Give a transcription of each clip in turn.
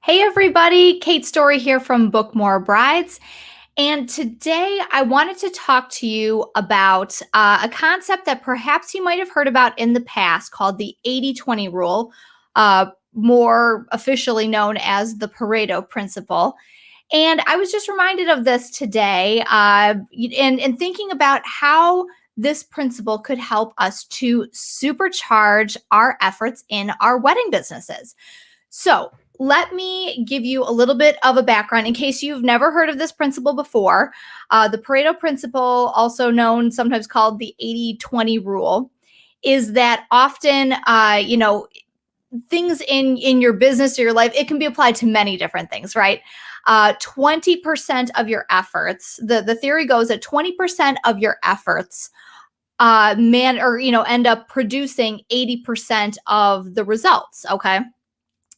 Hey everybody, Kate Story here from Book More Brides. And today I wanted to talk to you about a concept that perhaps you might have heard about in the past called the 80-20 rule, more officially known as the Pareto principle. And I was just reminded of this today and thinking about how this principle could help us to supercharge our efforts in our wedding businesses. So, let me give you a little bit of a background in case you've never heard of this principle before. The Pareto principle, also known sometimes called the 80-20 rule, is that often, things in your business or your life, it can be applied to many different things, right? 20% of your efforts, the theory goes that 20% of your efforts end up producing 80% of the results, okay?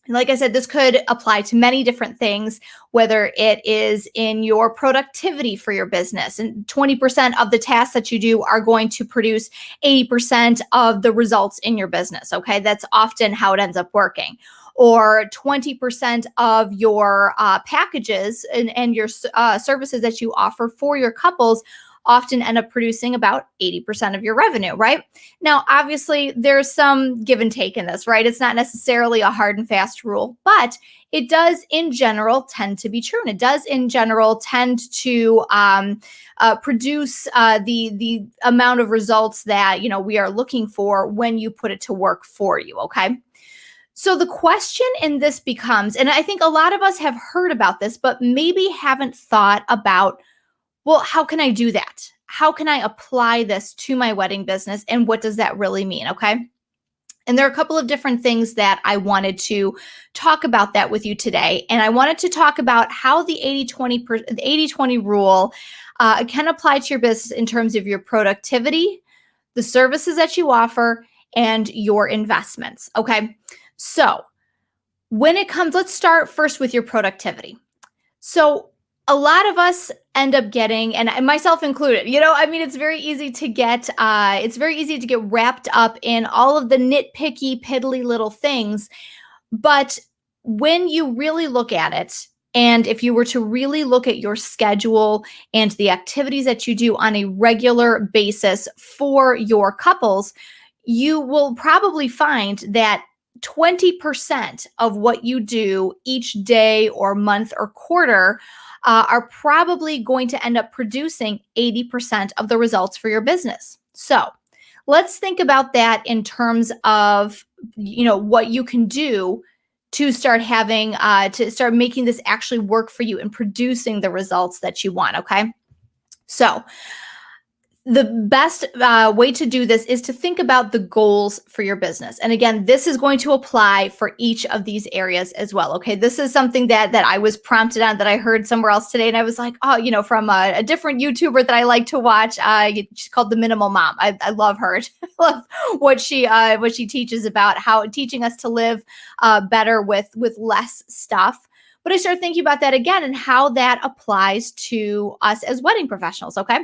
Like I said, this could apply to many different things, whether it is in your productivity for your business. And 20% of the tasks that you do are going to produce 80% of the results in your business. Okay. That's often how it ends up working. Or 20% of your packages and your services that you offer for your couples often end up producing about 80% of your revenue, right? Now, obviously, there's some give and take in this, right? It's not necessarily a hard and fast rule, but it does in general tend to be true. And it does in general tend to produce the amount of results that, we are looking for when you put it to work for you, okay? So the question in this becomes, and I think a lot of us have heard about this, but maybe haven't thought about, well, how can I do that? How can I apply this to my wedding business? And what does that really mean? Okay. And there are a couple of different things that I wanted to talk about that with you today. And I wanted to talk about how the 80-20 rule can apply to your business in terms of your productivity, the services that you offer, and your investments. Okay. So when it comes, let's start first with your productivity. So a lot of us end up getting, and myself included, it's very easy to get, wrapped up in all of the nitpicky, piddly little things. But when you really look at it, and if you were to really look at your schedule and the activities that you do on a regular basis for your couples, you will probably find that 20% of what you do each day or month or quarter are probably going to end up producing 80% of the results for your business. So let's think about that in terms of, what you can do to start making this actually work for you and producing the results that you want. Okay. So the best way to do this is to think about the goals for your business. And again, this is going to apply for each of these areas as well. Okay. This is something that I was prompted on, that I heard somewhere else today. And I was like, oh, from a different YouTuber that I like to watch. She's called The Minimal Mom. I love her. I love what she teaches about teaching us to live better with less stuff. But I started thinking about that again and how that applies to us as wedding professionals. Okay.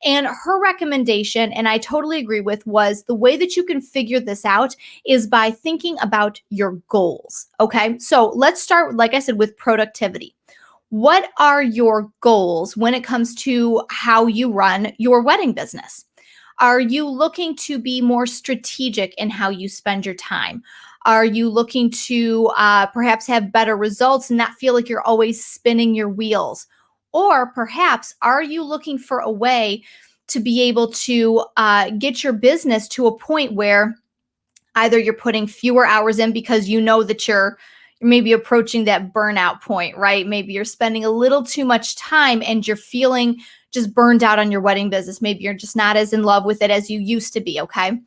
And her recommendation, and I totally agree with, was the way that you can figure this out is by thinking about your goals. Okay. So let's start, like I said, with productivity. What are your goals when it comes to how you run your wedding business? Are you looking to be more strategic in how you spend your time? Are you looking to perhaps have better results and not feel like you're always spinning your wheels? Or perhaps, are you looking for a way to be able to get your business to a point where either you're putting fewer hours in because you know that you're maybe approaching that burnout point, right? Maybe you're spending a little too much time and you're feeling just burned out on your wedding business. Maybe you're just not as in love with it as you used to be, okay?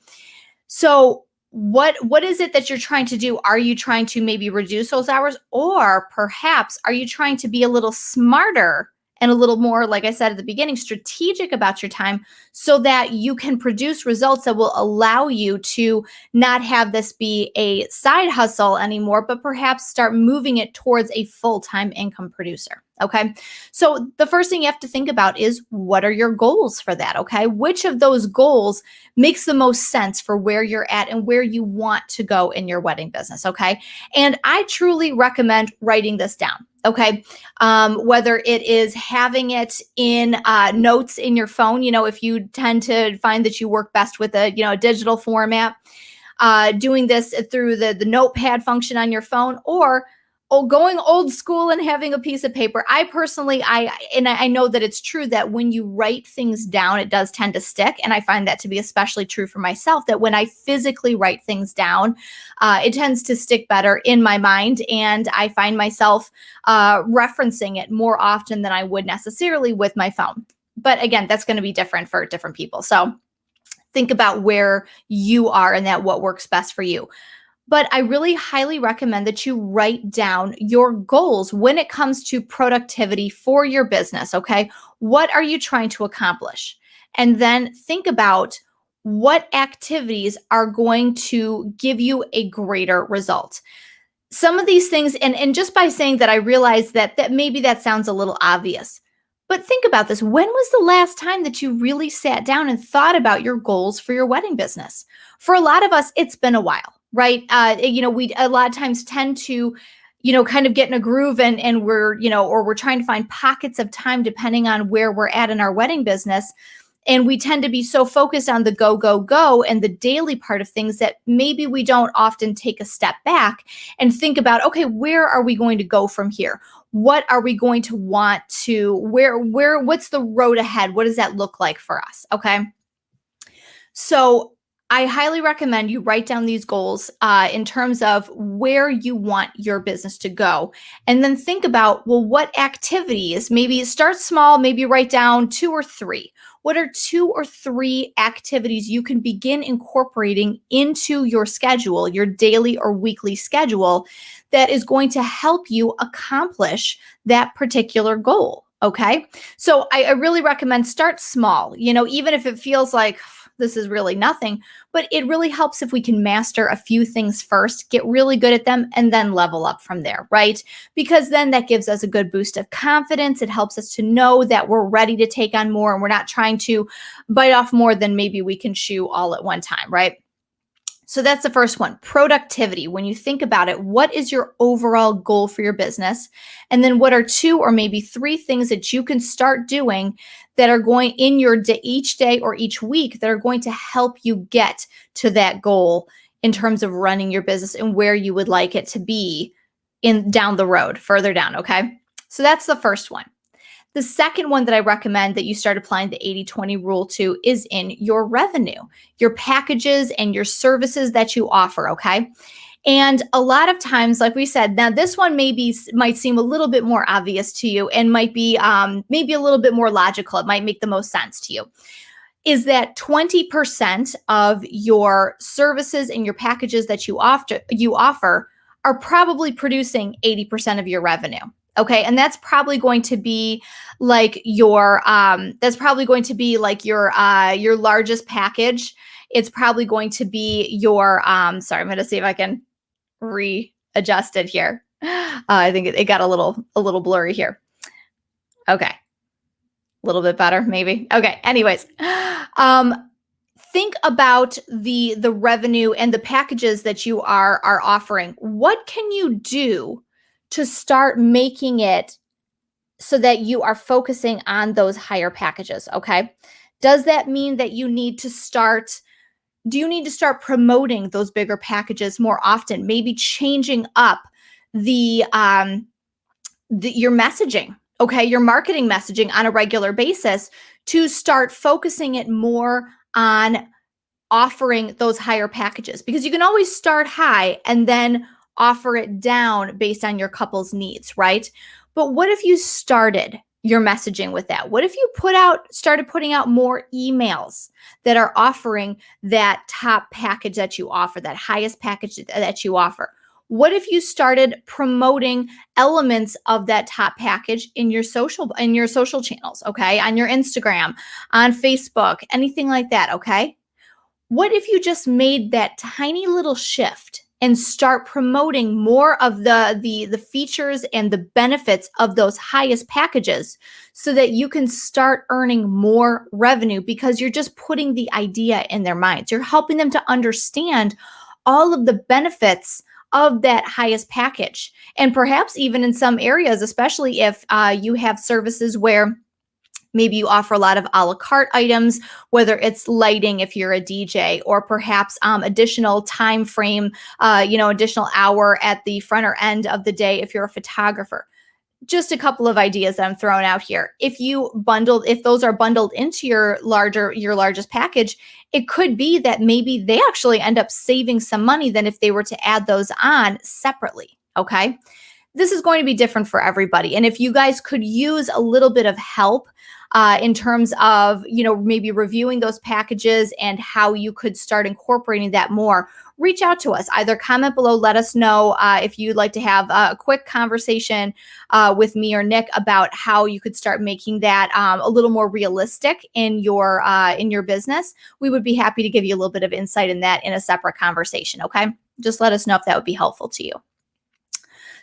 So what is it that you're trying to do? Are you trying to maybe reduce those hours? Or perhaps are you trying to be a little smarter and a little more, like I said at the beginning, strategic about your time so that you can produce results that will allow you to not have this be a side hustle anymore, but perhaps start moving it towards a full-time income producer? Okay. So the first thing you have to think about is, what are your goals for that? Okay. Which of those goals makes the most sense for where you're at and where you want to go in your wedding business? Okay. And I truly recommend writing this down. Okay. Whether it is having it in notes in your phone, if you tend to find that you work best with a digital format, doing this through the notepad function on your phone, or going old school and having a piece of paper. I personally, I know that it's true that when you write things down, it does tend to stick. And I find that to be especially true for myself, that when I physically write things down, it tends to stick better in my mind. And I find myself referencing it more often than I would necessarily with my phone. But again, that's going to be different for different people. So think about where you are and that what works best for you. But I really highly recommend that you write down your goals when it comes to productivity for your business, okay? What are you trying to accomplish? And then think about what activities are going to give you a greater result. Some of these things, and just by saying that, I realize that maybe that sounds a little obvious. But think about this. When was the last time that you really sat down and thought about your goals for your wedding business? For a lot of us, it's been a while, right? We a lot of times tend to, kind of get in a groove, and we're, or we're trying to find pockets of time depending on where we're at in our wedding business. And we tend to be so focused on the go, go, go and the daily part of things that maybe we don't often take a step back and think about, okay, where are we going to go from here? What are we going to want to, what's the road ahead? What does that look like for us? Okay. So I highly recommend you write down these goals in terms of where you want your business to go. And then think about, well, what activities, maybe start small, maybe write down 2 or 3. What are 2 or 3 activities you can begin incorporating into your schedule, your daily or weekly schedule, that is going to help you accomplish that particular goal? Okay. So I really recommend start small, even if it feels like this is really nothing, but it really helps if we can master a few things first, get really good at them, and then level up from there, right? Because then that gives us a good boost of confidence. It helps us to know that we're ready to take on more and we're not trying to bite off more than maybe we can chew all at one time, right? So that's the first one, productivity. When you think about it, what is your overall goal for your business? And then what are 2 or maybe 3 things that you can start doing that are going in your each day or each week that are going to help you get to that goal in terms of running your business and where you would like it to be down the road, further down, okay? So that's the first one. The second one that I recommend that you start applying the 80-20 rule to is in your revenue, your packages and your services that you offer, okay? And a lot of times, like we said, now this one might seem a little bit more obvious to you and might be maybe a little bit more logical. It might make the most sense to you. Is that 20% of your services and your packages that you offer are probably producing 80% of your revenue. Okay. And that's probably going to be like your your largest package. It's probably going to be your, sorry, I'm going to see if I can readjust it here. I think it got a little blurry here. Okay. A little bit better, maybe. Okay. Anyways, think about the revenue and the packages that you are offering. What can you do to start making it so that you are focusing on those higher packages? Okay. Does that mean that do you need to start promoting those bigger packages more often? Maybe changing up your messaging, okay, your marketing messaging on a regular basis to start focusing it more on offering those higher packages, because you can always start high and then offer it down based on your couple's needs, right? But what if you started your messaging with that? What if you started putting out more emails that are offering that top package that you offer, that highest package that you offer? What if you started promoting elements of that top package in your social channels, okay? On your Instagram, on Facebook, anything like that, okay? What if you just made that tiny little shift and start promoting more of the features and the benefits of those highest packages so that you can start earning more revenue, because you're just putting the idea in their minds. You're helping them to understand all of the benefits of that highest package. And perhaps even in some areas, especially if you have services where maybe you offer a lot of a la carte items, whether it's lighting if you're a DJ, or perhaps additional time frame, additional hour at the front or end of the day if you're a photographer. Just a couple of ideas that I'm throwing out here. If those are bundled into your largest package, it could be that maybe they actually end up saving some money than if they were to add those on separately. Okay. This is going to be different for everybody. And if you guys could use a little bit of help in terms of, maybe reviewing those packages and how you could start incorporating that more, reach out to us. Either comment below, let us know if you'd like to have a quick conversation with me or Nick about how you could start making that a little more realistic in your business. We would be happy to give you a little bit of insight in that in a separate conversation. Okay, just let us know if that would be helpful to you.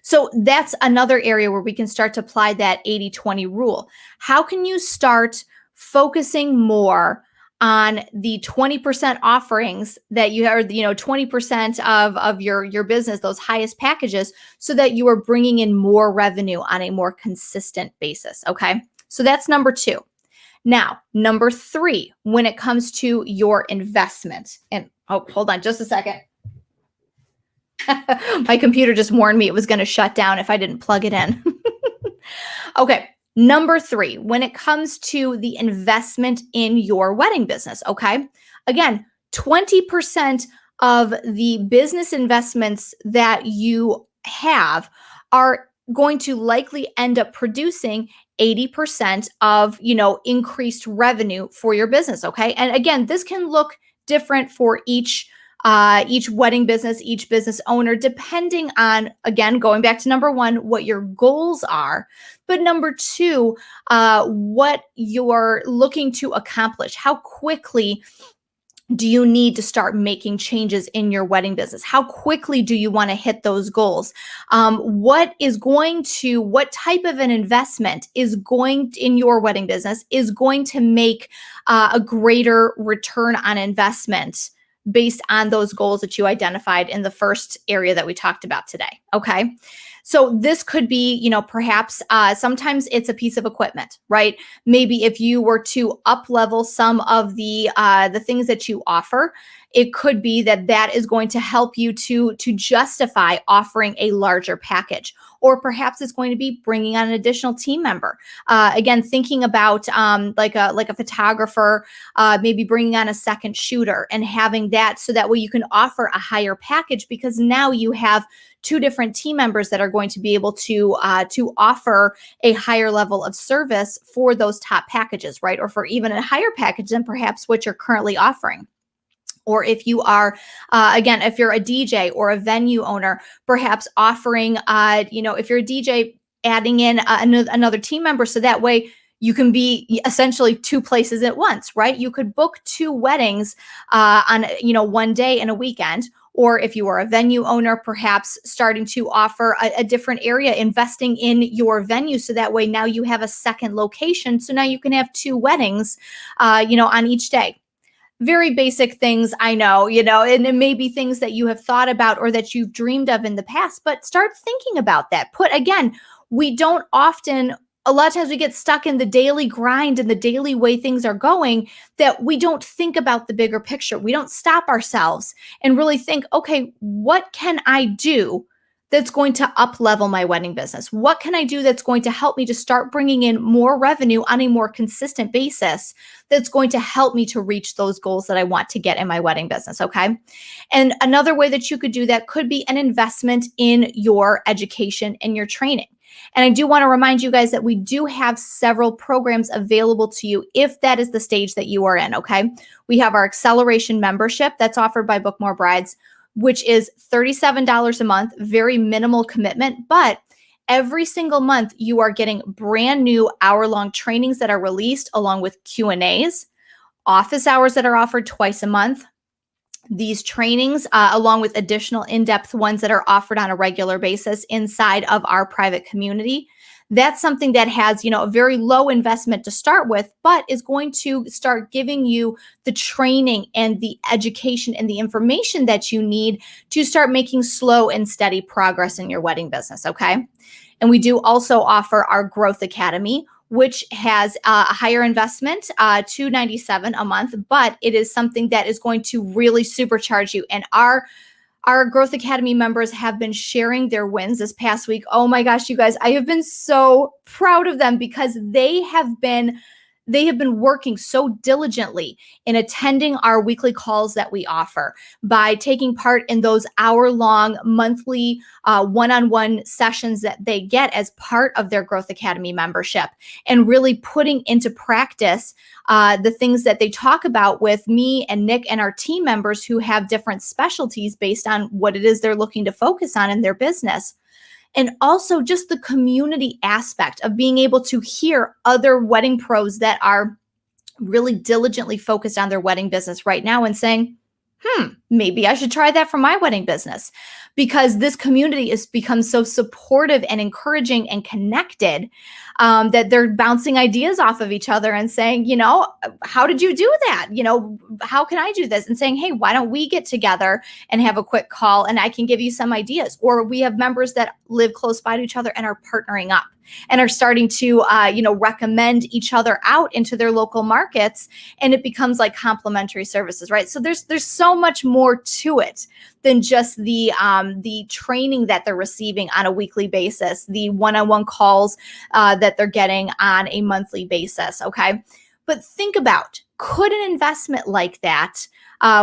So that's another area where we can start to apply that 80-20 rule. How can you start focusing more on the 20% offerings that you are, 20% of your business, those highest packages, so that you are bringing in more revenue on a more consistent basis? Okay. So that's number 2. Now, number 3, when it comes to your investment, and hold on just a second. My computer just warned me it was going to shut down if I didn't plug it in. Okay. Number 3, when it comes to the investment in your wedding business. Okay. Again, 20% of the business investments that you have are going to likely end up producing 80% of, increased revenue for your business. Okay. And again, this can look different for each wedding business, each business owner, depending on, again, going back to number 1, what your goals are, but number 2, what you're looking to accomplish. How quickly do you need to start making changes in your wedding business? How quickly do you want to hit those goals? What type of an investment in your wedding business is going to make a greater return on investment based on those goals that you identified in the first area that we talked about today? Okay. So this could be, perhaps sometimes it's a piece of equipment, right? Maybe if you were to up level some of the things that you offer, it could be that is going to help you to justify offering a larger package. Or perhaps it's going to be bringing on an additional team member. Again, thinking about like a photographer, maybe bringing on a second shooter and having that, so that way you can offer a higher package, because now you have 2 different team members that are going to be able to offer a higher level of service for those top packages, right? Or for even a higher package than perhaps what you're currently offering. Or if you are, again, if you're a DJ or a venue owner, perhaps offering, if you're a DJ, adding in another team member, so that way you can be essentially 2 places at once, right? You could book 2 weddings on, one day and a weekend. Or if you are a venue owner, perhaps starting to offer a different area, investing in your venue, so that way now you have a second location. So now you can have 2 weddings, on each day. Very basic things, I know, and it may be things that you have thought about or that you've dreamed of in the past, but start thinking about that. A lot of times we get stuck in the daily grind and the daily way things are going, that we don't think about the bigger picture. We don't stop ourselves and really think, okay, what can I do that's going to up level my wedding business? What can I do that's going to help me to start bringing in more revenue on a more consistent basis, that's going to help me to reach those goals that I want to get in my wedding business? Okay. And another way that you could do that could be an investment in your education and your training. And I do want to remind you guys that we do have several programs available to you if that is the stage that you are in. Okay. We have our acceleration membership that's offered by Book More Brides, which is $37 a month, very minimal commitment, but every single month you are getting brand new hour-long trainings that are released, along with Q&As, office hours that are offered twice a month, these trainings, along with additional in-depth ones that are offered on a regular basis inside of our private community. That's something that has, a very low investment to start with, but is going to start giving you the training and the education and the information that you need to start making slow and steady progress in your wedding business, okay? And we do also offer our Growth Academy, which has a higher investment, $297 a month, but it is something that is going to really supercharge you. And our Growth Academy members have been sharing their wins this past week. Oh my gosh, you guys, I have been so proud of them because they have been working so diligently in attending our weekly calls that we offer, by taking part in those hour-long monthly one-on-one sessions that they get as part of their Growth Academy membership, and really putting into practice the things that they talk about with me and Nick and our team members who have different specialties based on what it is they're looking to focus on in their business. And also just the community aspect of being able to hear other wedding pros that are really diligently focused on their wedding business right now and saying, maybe I should try that for my wedding business, because this community has become so supportive and encouraging and connected, that they're bouncing ideas off of each other and saying, how did you do that? How can I do this? And saying, hey, why don't we get together and have a quick call and I can give you some ideas? Or we have members that live close by to each other and are partnering up and are starting to, recommend each other out into their local markets, and it becomes like complementary services, right? So there's so much more to it than just the training that they're receiving on a weekly basis, the one-on-one calls that they're getting on a monthly basis, okay? But think about, could an investment like that,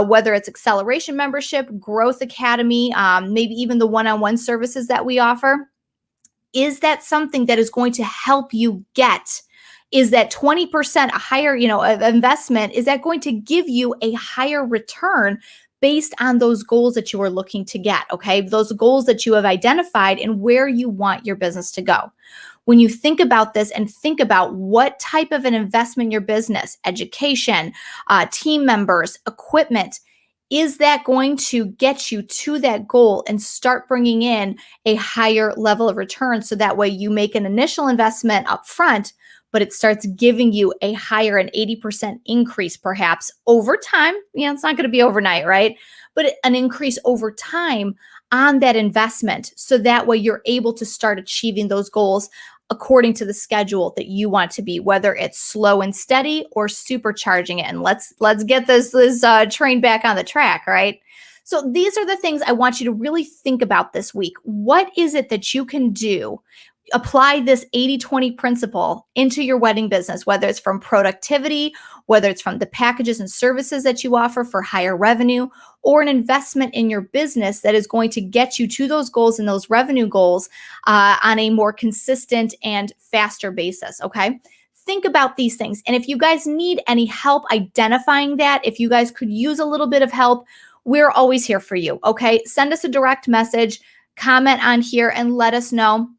whether it's Acceleration membership, Growth Academy, maybe even the one-on-one services that we offer, is that something that is going to help you get? Is that 20% a higher, investment? Is that going to give you a higher return based on those goals that you are looking to get? Okay, those goals that you have identified and where you want your business to go. When you think about this and think about what type of an investment in your business, education, team members, equipment, is that going to get you to that goal and start bringing in a higher level of return? So that way you make an initial investment up front, but it starts giving you a higher, an 80% increase perhaps over time. It's not going to be overnight, right? But an increase over time on that investment. So that way you're able to start achieving those goals according to the schedule that you want to be, whether it's slow and steady or supercharging it. And let's get this train back on the track, right? So these are the things I want you to really think about this week. What is it that you can do? Apply this 80-20 principle into your wedding business, whether it's from productivity, whether it's from the packages and services that you offer for higher revenue, or an investment in your business that is going to get you to those goals and those revenue goals on a more consistent and faster basis, okay? Think about these things. And if you guys need any help identifying that, if you guys could use a little bit of help, we're always here for you, okay? Send us a direct message, comment on here, and let us know.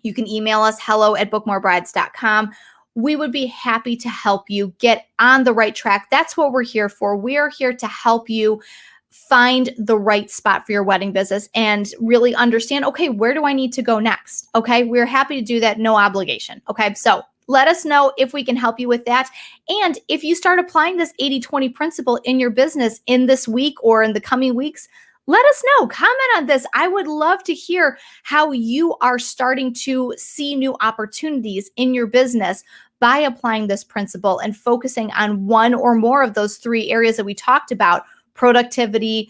You can email us, hello@bookmorebrides.com. We would be happy to help you get on the right track. That's what we're here for. We are here to help you find the right spot for your wedding business and really understand, okay, where do I need to go next? Okay, we're happy to do that, no obligation. Okay, so let us know if we can help you with that. And if you start applying this 80-20 principle in your business in this week or in the coming weeks, let us know. Comment on this. I would love to hear how you are starting to see new opportunities in your business by applying this principle and focusing on one or more of those three areas that we talked about: productivity,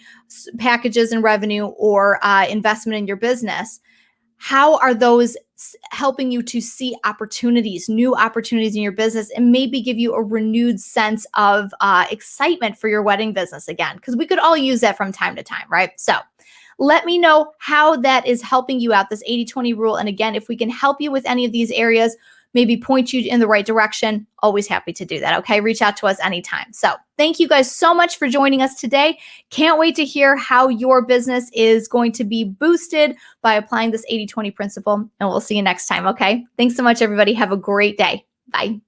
packages and revenue, or investment in your business. How are those helping you to see opportunities, new opportunities in your business, and maybe give you a renewed sense of excitement for your wedding business again? Because we could all use that from time to time, right? So let me know how that is helping you out, this 80-20 rule. And again, if we can help you with any of these areas, maybe point you in the right direction, always happy to do that, okay? Reach out to us anytime. So thank you guys so much for joining us today. Can't wait to hear how your business is going to be boosted by applying this 80-20 principle, and we'll see you next time, okay? Thanks so much, everybody. Have a great day. Bye.